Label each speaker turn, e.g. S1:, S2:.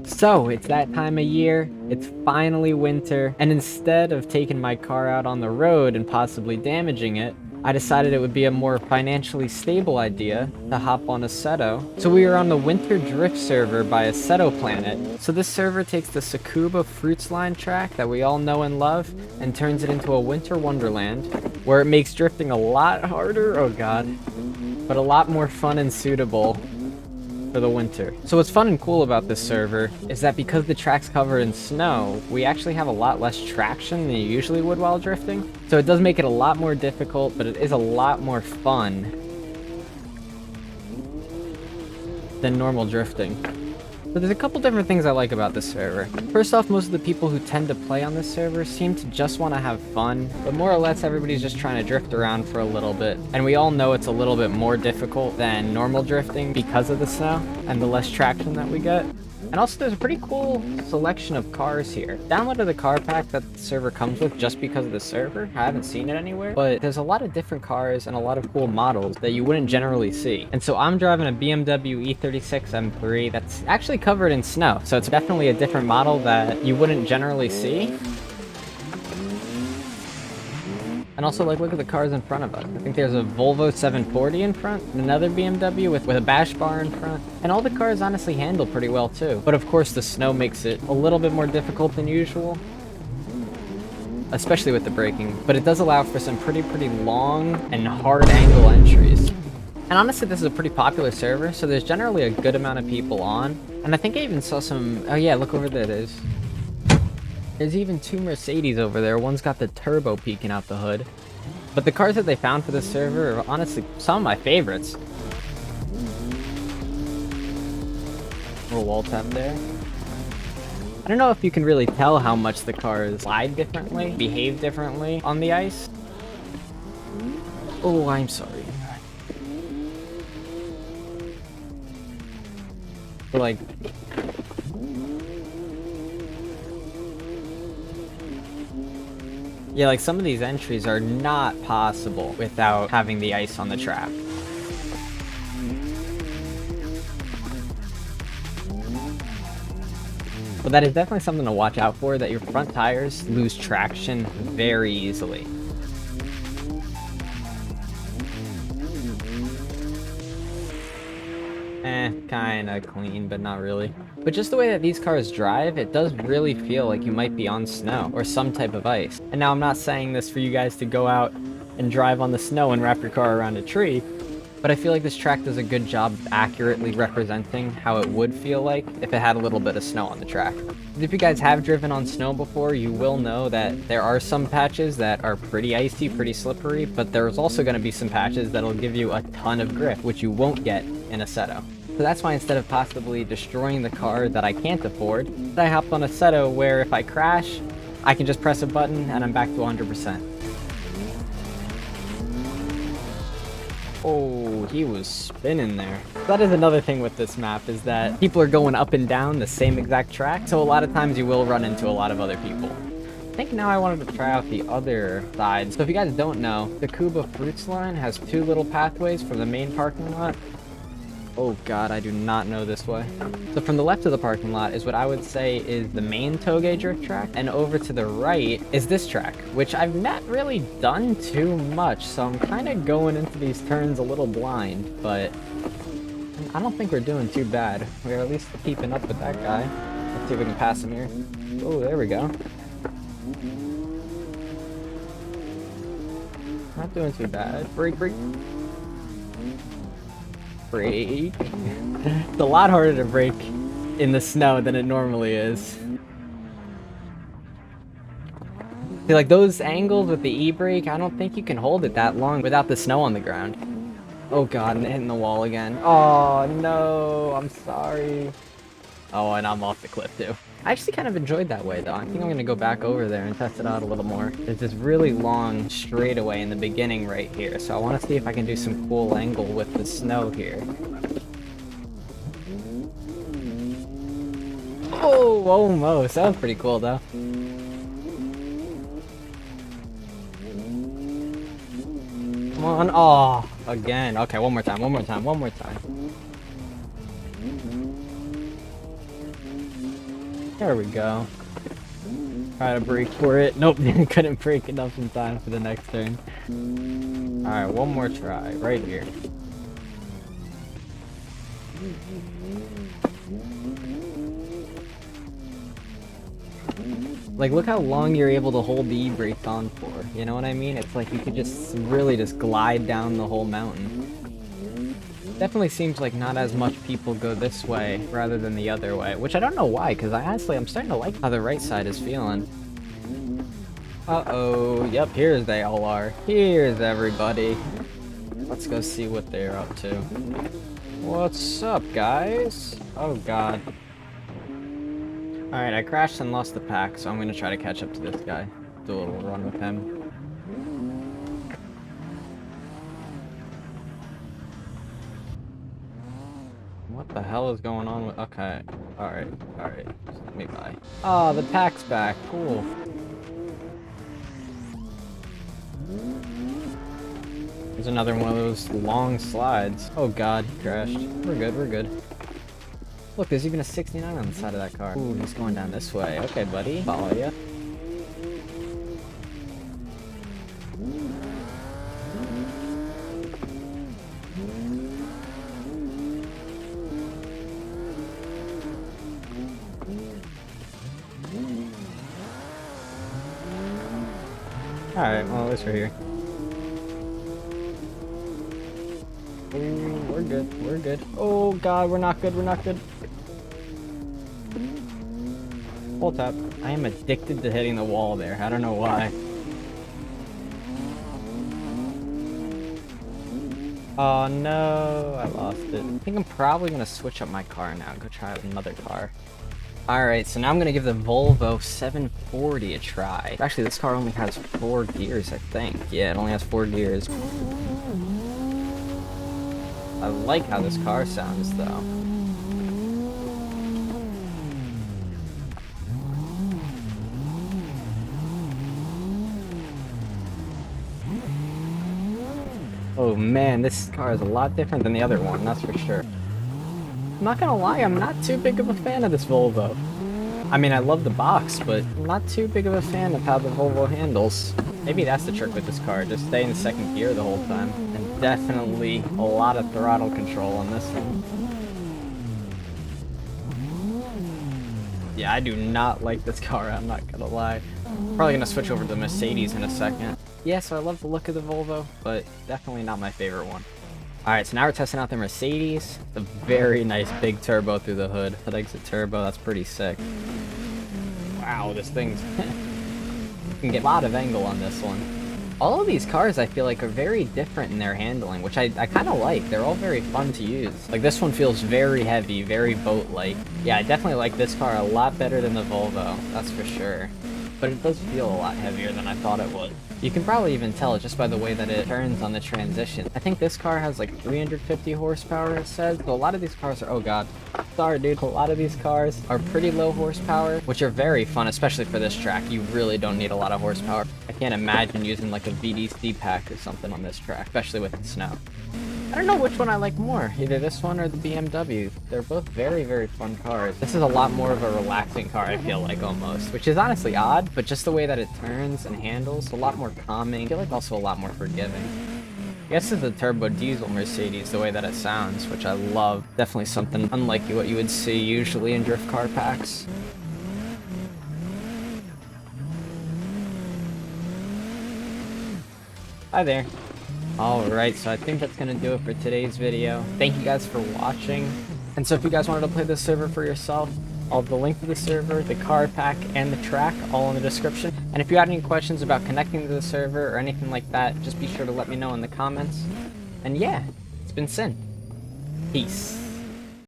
S1: So, it's that time of year, it's finally winter, and instead of taking my car out on the road and possibly damaging it, I decided it would be a more financially stable idea to hop on Assetto. So we are on the Winter Drift server by Assetto Planet. So this server takes the Tsukuba Fruits Line track that we all know and love and turns it into a winter wonderland where it makes drifting a lot harder, oh god, but a lot more fun and suitable for the winter. So what's fun and cool about this server is that because the track's covered in snow, we actually have a lot less traction than you usually would while drifting. So it does make it a lot more difficult, but it is a lot more fun than normal drifting. But there's a couple different things I like about this server. First off, most of the people who tend to play on this server seem to just want to have fun, but more or less everybody's just trying to drift around for a little bit. And we all know it's a little bit more difficult than normal drifting because of the snow and the less traction that we get. And also there's a pretty cool selection of cars here. Downloaded the car pack that the server comes with just because of the server. I haven't seen it anywhere, but there's a lot of different cars and a lot of cool models that you wouldn't generally see. And so I'm driving a BMW E36 M3 that's actually covered in snow. So it's definitely a different model that you wouldn't generally see. And also, like, look at the cars in front of us. I think there's a Volvo 740 in front, and another BMW with a bash bar in front. And all the cars honestly handle pretty well, too. But of course, the snow makes it a little bit more difficult than usual, especially with the braking. But it does allow for some pretty long and hard angle entries. And honestly, this is a pretty popular server, so there's generally a good amount of people on. And I think I even saw some... Oh yeah, look over there, There's even two Mercedes over there. One's got the turbo peeking out the hood. But the cars that they found for this server are honestly some of my favorites. Little wall tap there. I don't know if you can really tell how much the cars slide differently, behave differently on the ice. Oh, I'm sorry. But like... Yeah, like some of these entries are not possible without having the ice on the track. But that is definitely something to watch out for, that your front tires lose traction very easily. Kinda clean, but not really. But just the way that these cars drive, it does really feel like you might be on snow or some type of ice. And now I'm not saying this for you guys to go out and drive on the snow and wrap your car around a tree, but I feel like this track does a good job of accurately representing how it would feel like if it had a little bit of snow on the track. If you guys have driven on snow before, you will know that there are some patches that are pretty icy, pretty slippery, but there's also going to be some patches that'll give you a ton of grip, which you won't get in Assetto. So that's why instead of possibly destroying the car that I can't afford, I hopped on Assetto where if I crash, I can just press a button and I'm back to 100%. Oh, he was spinning there. That is another thing with this map, is that people are going up and down the same exact track, so a lot of times you will run into a lot of other people. I think now I wanted to try out the other side. So if you guys don't know, the Tsukuba Fruits Line has two little pathways from the main parking lot. Oh god, I do not know this way. So from the left of the parking lot is what I would say is the main Toge drift track, and over to the right is this track, which I've not really done too much, so I'm kind of going into these turns a little blind, but I don't think we're doing too bad. We're at least keeping up with that guy. Let's see if we can pass him here. Oh, there we go. Not doing too bad. Brake. It's a lot harder to brake in the snow than it normally is. See, like those angles with the e-brake, I don't think you can hold it that long without the snow on the ground. Oh god, and hitting the wall again. Oh no, I'm sorry. Oh, and I'm off the cliff too. I actually kind of enjoyed that way though. I think I'm gonna go back over there and test it out a little more. There's this really long straightaway in the beginning right here, so I want to see if I can do some cool angle with the snow here. Oh, almost. That was pretty cool though. Come on. Oh, again. Okay, one more time. There we go. Try to brake for it. Nope, couldn't brake enough in time for the next turn. Alright, one more try, right here. Like, look how long you're able to hold the e-brake on for, you know what I mean? It's like you could just really just glide down the whole mountain. Definitely seems like not as much people go this way rather than the other way, which I don't know why, because I'm starting to like how the right side is feeling. Uh-oh, yep, here's they all are. Here's everybody. Let's go see what they're up to. What's up, guys? Oh, God. Alright, I crashed and lost the pack, so I'm gonna try to catch up to this guy. Do a little run with him. What the hell is going on with... Okay. Alright. Just let me by. Oh, the pack's back. Cool. There's another one of those long slides. Oh god, he crashed. We're good. Look, there's even a 69 on the side of that car. Ooh, he's going down this way. Okay, buddy. Follow ya. Alright, well, at least we're here. Ooh, we're good. Oh god, we're not good. Hold up. I am addicted to hitting the wall there. I don't know why. Oh no, I lost it. I think I'm probably gonna switch up my car now and go try out another car. Alright, so now I'm gonna give the Volvo 740 a try. Actually, this car only has 4 gears, I think. Yeah, it only has 4 gears. I like how this car sounds, though. Oh man, this car is a lot different than the other one, that's for sure. I'm not gonna lie, I'm not too big of a fan of this Volvo. I mean, I love the box, but I'm not too big of a fan of how the Volvo handles. Maybe that's the trick with this car, just stay in second gear the whole time. And definitely a lot of throttle control on this one. Yeah, I do not like this car, I'm not gonna lie. Probably gonna switch over to the Mercedes in a second. Yeah, so I love the look of the Volvo, but definitely not my favorite one. Alright, so now we're testing out the Mercedes. It's a very nice big turbo through the hood. That exit turbo, that's pretty sick. Wow, this thing's... You can get a lot of angle on this one. All of these cars, I feel like, are very different in their handling, which I kind of like. They're all very fun to use. Like, this one feels very heavy, very boat-like. Yeah, I definitely like this car a lot better than the Volvo, that's for sure. But it does feel a lot heavier than I thought it would. You can probably even tell just by the way that it turns on the transition. I think this car has like 350 horsepower, it says. So a lot of these cars are, oh god, sorry dude, a lot of these cars are pretty low horsepower, which are very fun, especially for this track. You really don't need a lot of horsepower. I can't imagine using like a VDC pack or something on this track, especially with the snow. I don't know which one I like more, either this one or the BMW. They're both very, very fun cars. This is a lot more of a relaxing car, I feel like, almost, which is honestly odd, but just the way that it turns and handles, a lot more calming. I feel like also a lot more forgiving. I guess it's a turbo diesel Mercedes, the way that it sounds, which I love. Definitely something unlike what you would see usually in drift car packs. Hi there. Alright, so I think that's going to do it for today's video. Thank you guys for watching. And so if you guys wanted to play this server for yourself, I'll have the link to the server, the car pack, and the track all in the description. And if you had any questions about connecting to the server or anything like that, just be sure to let me know in the comments. And yeah, it's been Sin. Peace.